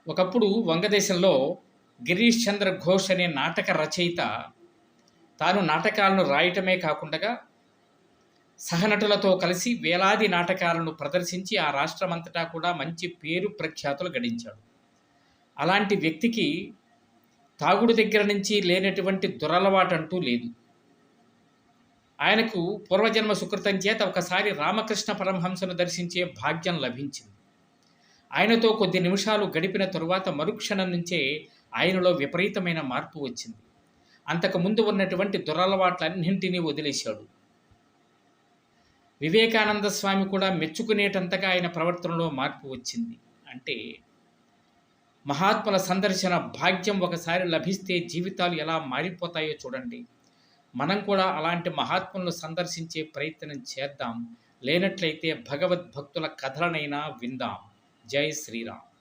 ఒకప్పుడు వంగదేశంలో గిరీష్ చంద్ర ఘోష్ అనే నాటక రచయిత తాను నాటకాలను రాయటమే కాకుండా సహనటులతో కలిసి వేలాది నాటకాలను ప్రదర్శించి ఆ రాష్ట్రమంతటా కూడా మంచి పేరు ప్రఖ్యాతులు గడించాడు. అలాంటి వ్యక్తికి తాగుడు దగ్గర నుంచి లేనటువంటి దురలవాటంటూ లేదు. ఆయనకు పూర్వజన్మ సుకృతం చేత ఒకసారి రామకృష్ణ పరమహంసను దర్శించే భాగ్యం లభించింది. ఆయనతో కొద్ది నిమిషాలు గడిపిన తరువాత మరుక్షణం నుంచే ఆయనలో విపరీతమైన మార్పు వచ్చింది. అంతకుముందు ఉన్నటువంటి దురలవాట్లన్నింటినీ వదిలేశాడు. వివేకానంద స్వామి కూడా మెచ్చుకునేటంతగా ఆయన ప్రవర్తనలో మార్పు వచ్చింది. అంటే మహాత్ముల సందర్శన భాగ్యం ఒకసారి లభిస్తే జీవితాలు ఎలా మారిపోతాయో చూడండి. మనం కూడా అలాంటి మహాత్ములను సందర్శించే ప్రయత్నం చేద్దాం. లేనట్లయితే భగవద్భక్తుల కథలనైనా విందాం. జై శ్రీరామ్.